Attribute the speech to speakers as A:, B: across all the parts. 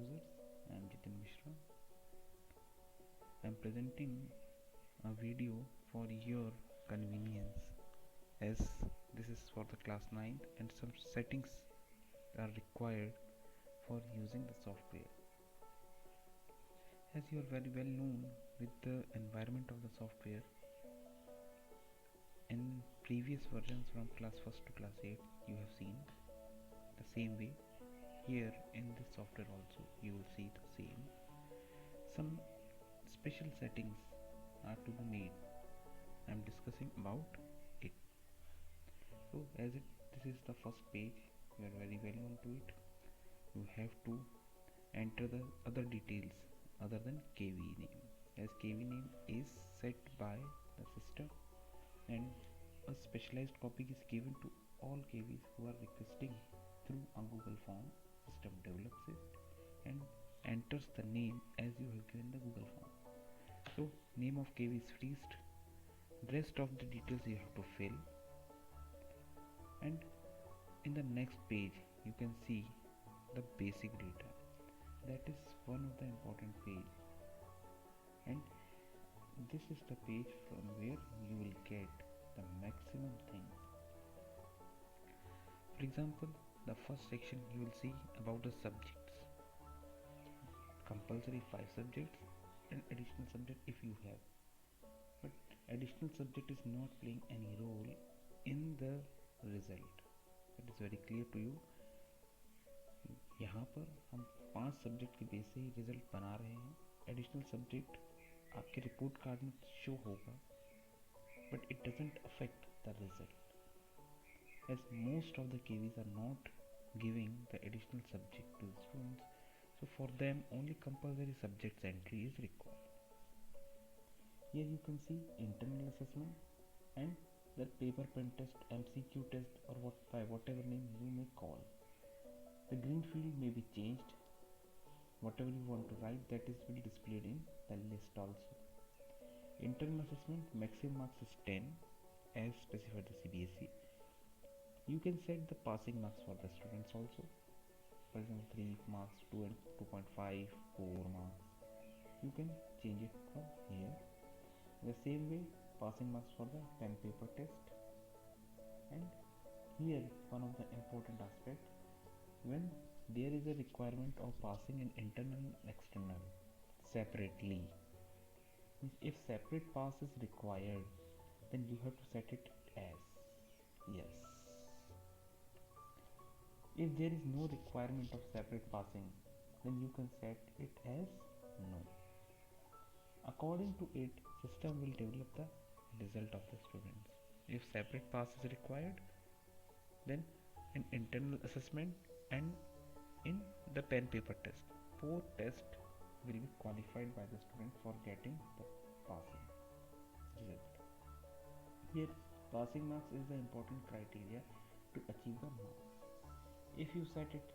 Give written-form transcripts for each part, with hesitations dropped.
A: users. I am Jitin Mishra. I am presenting a video for your convenience as this is for the class 9 and some settings are required for using the software. As you are very well known with the environment of the software, in previous versions from class 1st to class 8 you have seen the same way. Here in this software also you will see the same. Some special settings are to be made. I am discussing about it. So this is the first page, you are very well known to it. You have to enter the other details other than KV name, as KV name is set by the system and a specialized copy is given to all KVs who are requesting through a Google form. System develops it and enters the name as you have given the Google form. So name of KV is freezed, rest of the details you have to fill, and in the next page you can see the basic data. That is one of the important page, and this is the page from where you will get the maximum things. For example, the first section you will see about the subjects, compulsory 5 subjects and additional subject if you have, but additional subject is not playing any role in the result. It is very clear to you. यहाँ पर हम 5 subject के base से ही result बना रहे हैं. Additional subject आपके report card में शो होगा, but it doesn't affect the result, as most of the KVs are not giving the additional subject to the students. So for them only compulsory subjects entry is required. Here you can see internal assessment and the paper pen test, MCQ test, or by whatever name you may call. The green field may be changed. Whatever you want to write, that is will be displayed in the list also. Internal assessment maximum marks is 10 as specified the CBSE. You can set the passing marks for the students also. For example, 3 marks, 2 and 2.5, 4 marks. You can change it from here. The same way, passing marks for the pen paper test. And here one of the important aspect, when there is a requirement of passing an internal and external separately, if separate pass is required, then you have to set it as yes. If there is no requirement of separate passing, then you can set it as no. According to it, system will develop the result of the students. If separate pass is required, then an internal assessment and in the pen paper test, both tests will be qualified by the student for getting the passing result. Here passing marks is the important criteria to achieve the marks. If you set it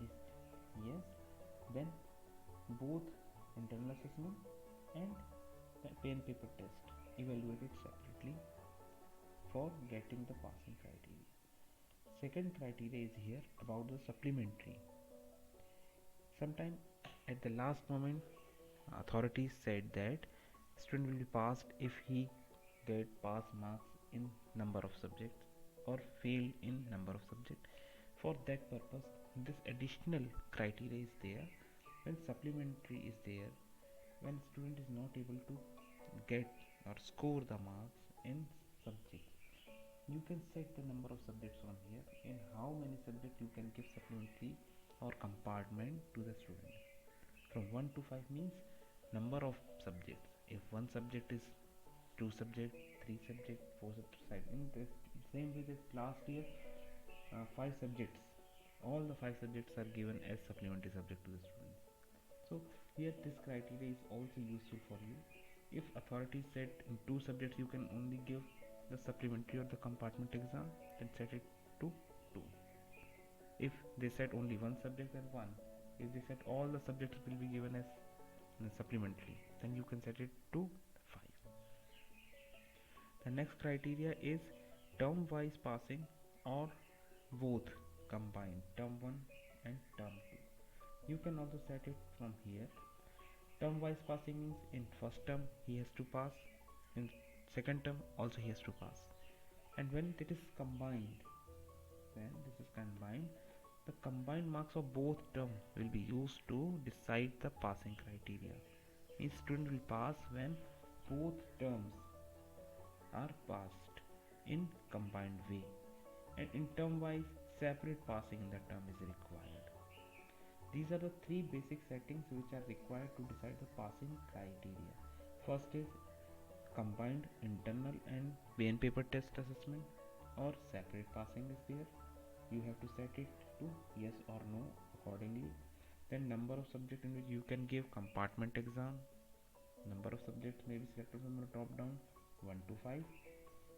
A: is yes, then both internal assessment and pen paper test evaluated separately for getting the passing criteria. Second criteria is here about the supplementary. Sometime at the last moment authorities said that student will be passed if he get pass marks in number of subjects or failed in number of subjects. For that purpose, this additional criteria is there. When supplementary is there, when student is not able to get or score the marks in subject, you can set the number of subjects on here, in how many subjects you can give supplementary or compartment to the student. From 1 to 5 means number of subjects. If one subject is 2 subject, 3 subject, 4 subject, in the same way that last year 5 subjects, all the 5 subjects are given as supplementary subject to the students. So here this criteria is also useful for you. If authorities said in 2 subjects you can only give the supplementary or the compartment exam, then set it to 2. If they said only one subject, then 1. If they said all the subjects will be given as supplementary, then you can set it to 5. The next criteria is term wise passing or both combined, term 1 and term 2. You can also set it from here. Term wise passing means in first term he has to pass, in second term also he has to pass. And when it is combined, the combined marks of both terms will be used to decide the passing criteria. Means student will pass when both terms are passed in combined way, and in term wise separate passing in the term is required. These are the three basic settings which are required to decide the passing criteria. First is combined internal and main paper test assessment, or separate passing is there. You have to set it to yes or no accordingly. Then number of subject in which you can give compartment exam. Number of subjects may be selected from the top down 1 to 5,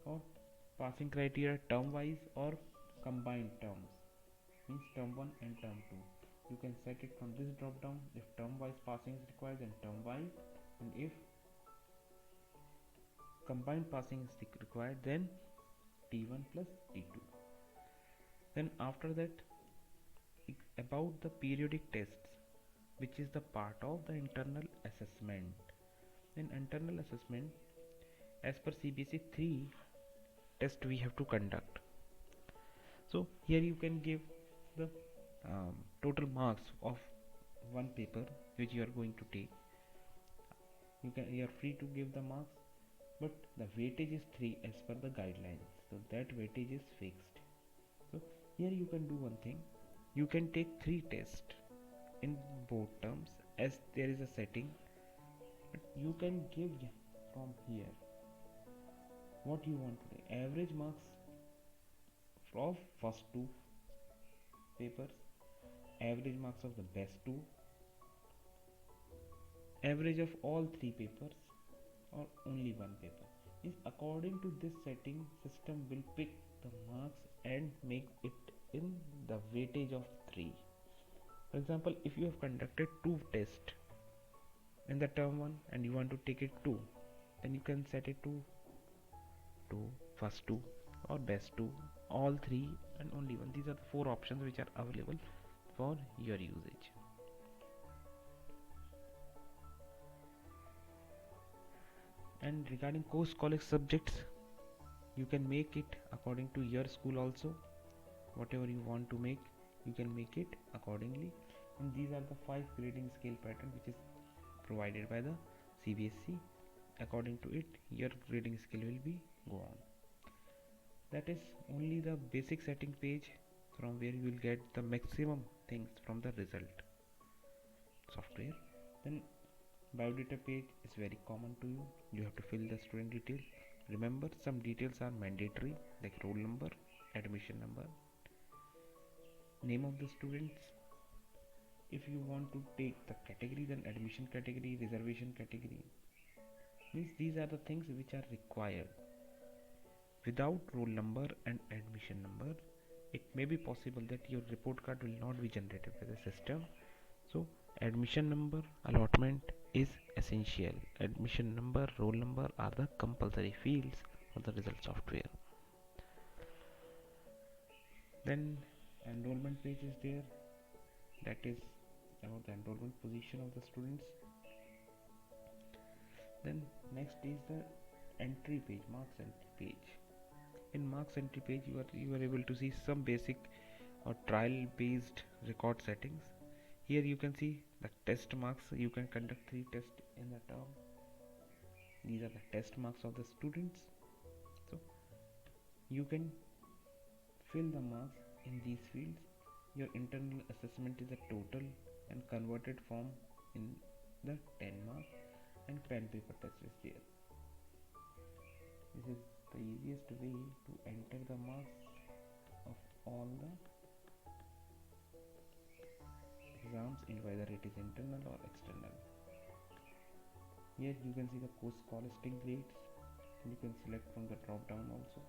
A: or passing criteria term wise or combined terms, means term 1 and term 2. You can set it from this drop down. If term wise passing is required, then term wise, and if combined passing is required, then T1 plus T2. Then after that, about the periodic tests, which is the part of the internal assessment. In internal assessment, as per CBSE 3 test we have to conduct. So here you can give the total marks of one paper which you are going to take. You are free to give the marks, but the weightage is 3 as per the guidelines, so that weightage is fixed. So here you can do one thing, you can take 3 tests in both terms as there is a setting, but you can give from here what you want to do. Average marks of first two papers, average marks of the best two, average of all three papers, or only one paper. Is according to this setting, system will pick the marks and make it in the weightage of 3. For example, if you have conducted 2 tests in the term 1 and you want to take it 2, then you can set it to 2, first 2, or best 2, all 3, and only 1. These are the 4 options which are available for your usage. And regarding course college subjects, you can make it according to your school also. Whatever you want to make, you can make it accordingly. And these are the 5 grading scale pattern which is provided by the CBSE. According to it, your grading scale will be go on. That is only the basic setting page from where you will get the maximum things from the result software. Then biodata page is very common to you. You have to fill the student details. Remember, some details are mandatory, like roll number, admission number, name of the students. If you want to take the category, then admission category, reservation category. Means these are the things which are required. Without roll number and admission number, it may be possible that your report card will not be generated by the system. So admission number allotment is essential. Admission number, roll number are the compulsory fields for the result software. Then enrollment page is there, that is about the enrollment position of the students. Then next is the entry page, marks entry page. In marks entry page, you are able to see some basic or trial based record settings. Here you can see the test marks. You can conduct 3 tests in the term. These are the test marks of the students. So you can fill the marks in these fields. Your internal assessment is a total and converted form in the 10 mark, and pen paper test is there. This is the easiest way to enter the marks of all the exams, in whether it is internal or external. Here you can see the course scholastic grades. You can select from the drop down also.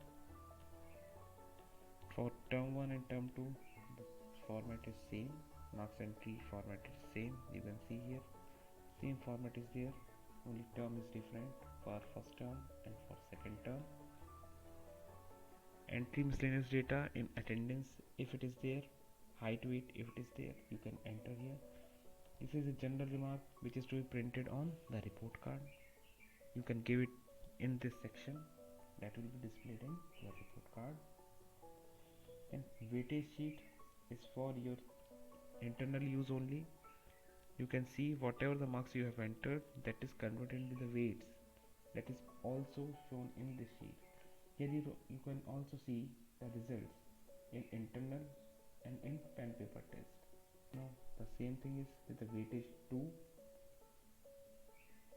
A: For term 1 and term 2, the format is same. Marks entry format is same. You can see here same format is there, only term is different for first term and for second term. Entry miscellaneous data in attendance, if it is there, height, weight, if it is there, you can enter here. This is a general remark which is to be printed on the report card. You can give it in this section that will be displayed in your report card. And weightage sheet is for your internal use only. You can see whatever the marks you have entered, that is converted into the weights, that is also shown in this sheet. Here you can also see the results in internal and in pen paper test. Now the same thing is with the weightage 2.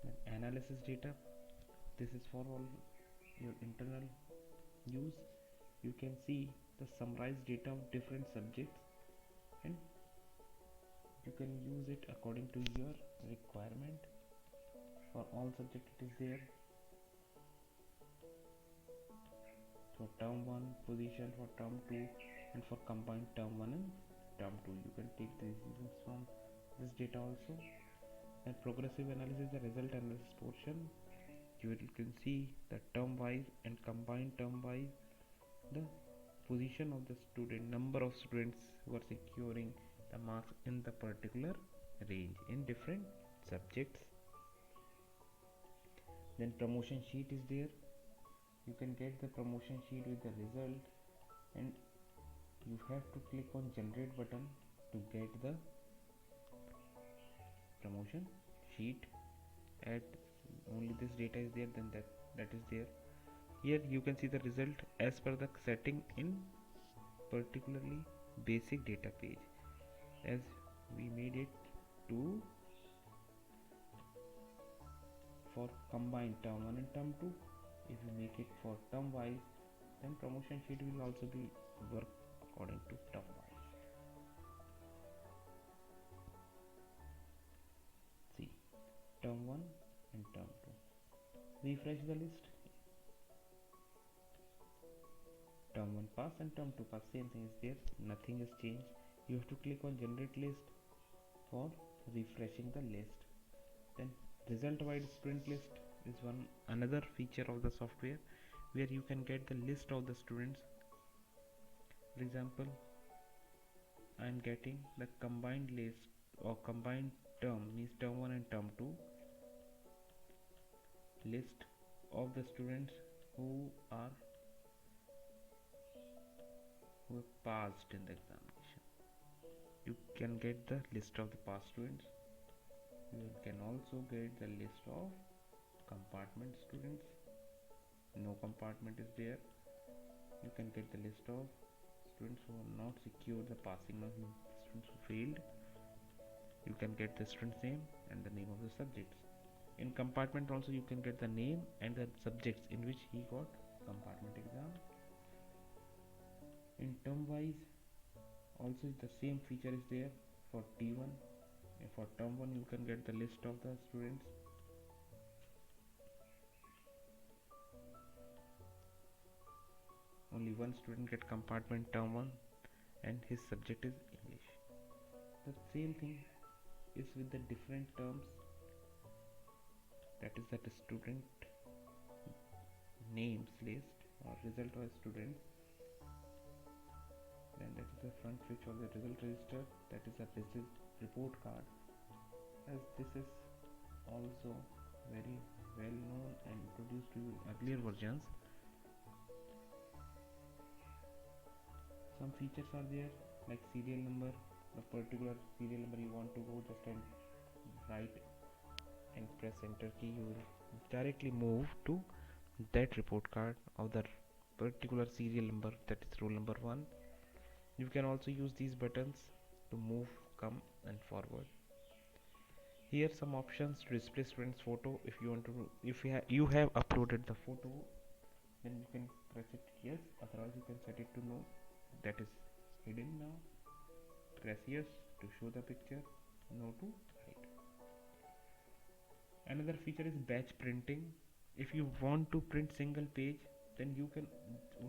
A: Then analysis data, this is for all your internal use. You can see the summarized data of different subjects, and you can use it according to your requirement. For all subjects it is there. For term 1 position, for term 2, and for combined term 1 and term 2, you can take the decisions from this data also. And progressive analysis, the result analysis portion, you can see the term wise and combined term wise the position of the student, number of students who are securing the marks in the particular range in different subjects. Then promotion sheet is there. You can get the promotion sheet with the result, and you have to click on generate button to get the promotion sheet. At only this data is there, then that is there. Here you can see the result as per the setting in particularly basic data page, as we made it to for combined term 1 and term 2. If we make it for term wise, then promotion sheet will also be work according to term wise. See, term 1 and term 2. Refresh the list. Term 1 pass and term 2 pass, same thing is there, nothing has changed. You have to click on generate list for refreshing the list. Then result wide sprint list is another feature of the software where you can get the list of the students. For example, I am getting the combined list or combined term, means term 1 and term 2 list of the students who have passed in the examination. You can get the list of the past students. You can also get the list of compartment students. No compartment is there. You can get the list of students who have not secured the passing mark, students who failed. You can get the student's name and the name of the subjects. In compartment also you can get the name and the subjects in which he got compartment exam. In term wise also the same feature is there for T1. For term 1 you can get the list of the students. Only one student get compartment term 1 and his subject is English. The same thing is with the different terms, that is that student names list or result of students. Then that is the front page of the result register, that is a report card, as this is also very well known and introduced to you in earlier versions. Some features are there like serial number, the particular serial number you want to go, just and write and press enter key, you will directly move to that report card of the particular serial number, that is roll number 1. You can also use these buttons to move, come and forward. Here some options to display students photo. If you want to, if you have uploaded the photo, then you can press it yes, otherwise you can set it to no, that is hidden now. Press yes to show the picture, no to hide. Another feature is batch printing. If you want to print single page, then you can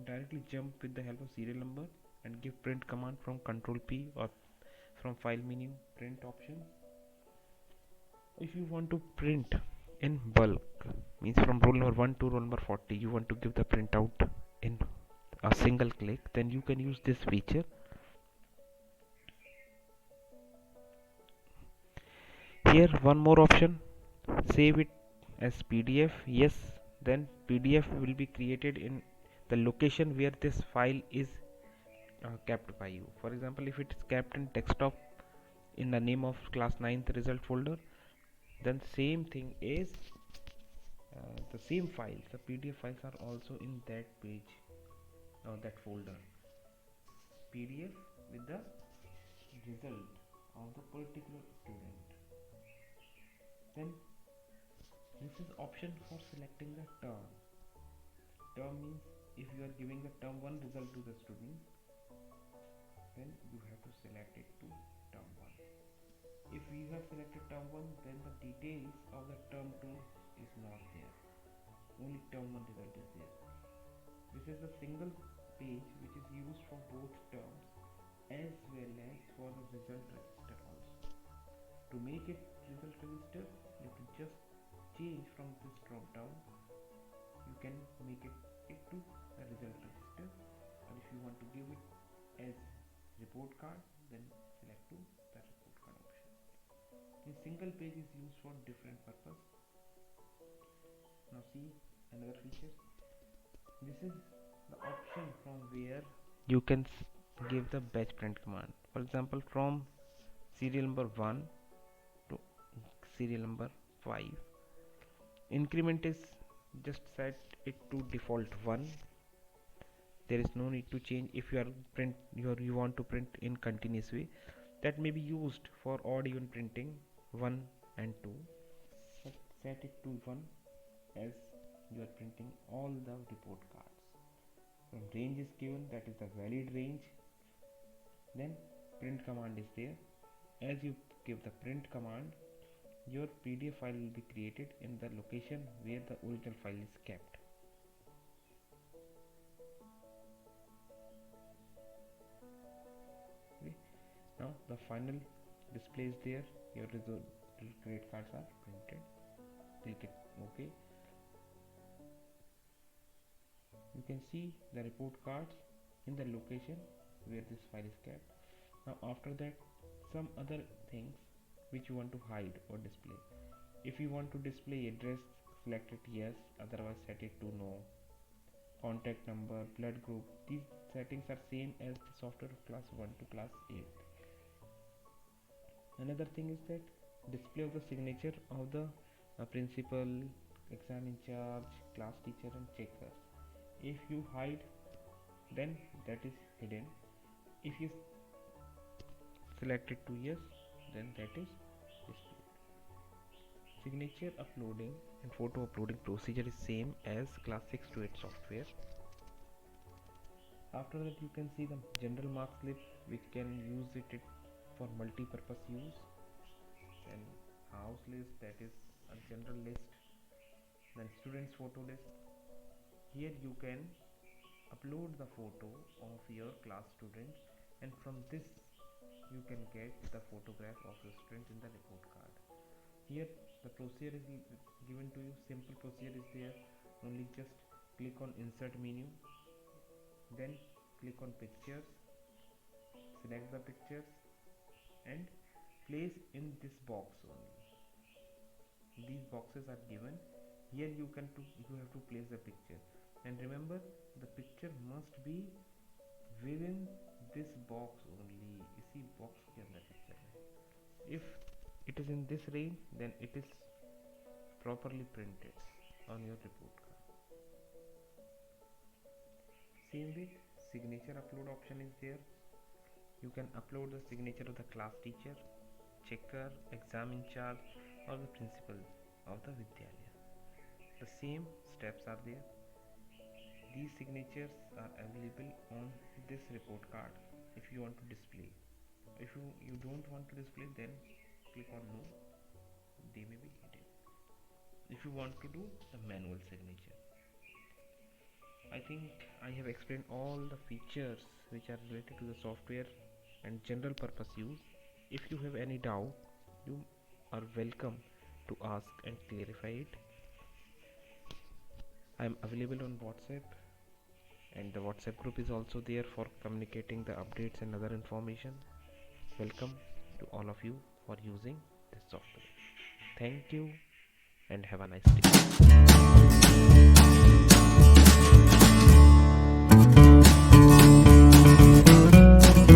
A: directly jump with the help of serial number and give print command from Ctrl P or from file menu print option. If you want to print in bulk, means from roll number 1 to roll number 40, you want to give the printout in a single click, then you can use this feature. Here one more option, save it as PDF. Yes, then PDF will be created in the location where this file is kept by you. For example, if it is kept in desktop in the name of class 9th result folder, then same thing is the same files, the PDF files are also in that page or that folder. PDF with the result of the particular student. Then this is option for selecting the term. Term means if you are giving the term 1 result to the student, then you have to select it to term 1. If you have selected term 1, then the details of the term 2 is not there. Only term 1 result is there. This is a single page which is used for both terms as well as for the result register also. To make it result register, you can just change from this drop down. You can make it to the result register, or if you want to give it as report card, then select to the report card option. This single page is used for different purpose. Now see another feature. This is the option from where you can give the batch print command. For example, from serial number 1 to serial number 5. Increment is just set it to default 1. There is no need to change. If you want to print in continuous way, that may be used for odd even printing 1 and 2. Set it to 1 as you are printing all the report cards. When range is given, that is the valid range. Then print command is there. As you give the print command, your PDF file will be created in the location where the original file is kept. Okay. Now the final display is there. Your credit cards are printed. Click it OK. You can see the report cards in the location where this file is kept. Now after that, some other things which you want to hide or display. If you want to display address, select it yes, otherwise set it to no. Contact number, blood group, these settings are same as the software of class 1 to class 8. Another thing is that display of the signature of the principal, exam in charge, class teacher and checker. If you hide, then that is hidden. If you select it to yes, then that is displayed. Signature uploading and photo uploading procedure is same as class 6 to 8 software. After that, you can see the general mark slip, which can use it for multi-purpose use. Then house list, that is a general list. Then students photo list. Here you can upload the photo of your class students, and from this you can get the photograph of your students in the report card. Here the procedure is given to you. Simple procedure is there. Only just click on insert menu, then click on pictures, select the pictures and place in this box only. These boxes are given. Here you have to place the picture, and remember the picture must be within this box only. You see box के अंदर picture है. If it is in this range, then it is properly printed on your report card. Same with signature upload option is there. You can upload the signature of the class teacher, checker, exam in charge or the principal of the Vidyalaya. The same steps are there. These signatures are available on this report card if you want to display. If you don't want to display, then click on no, they may be hidden. If you want to do a manual signature, I think I have explained all the features which are related to the software and general purpose use. If you have any doubt, you are welcome to ask and clarify it. I am available on WhatsApp, and the WhatsApp group is also there for communicating the updates and other information. Welcome to all of you for using
B: this software. Thank you and have a nice day.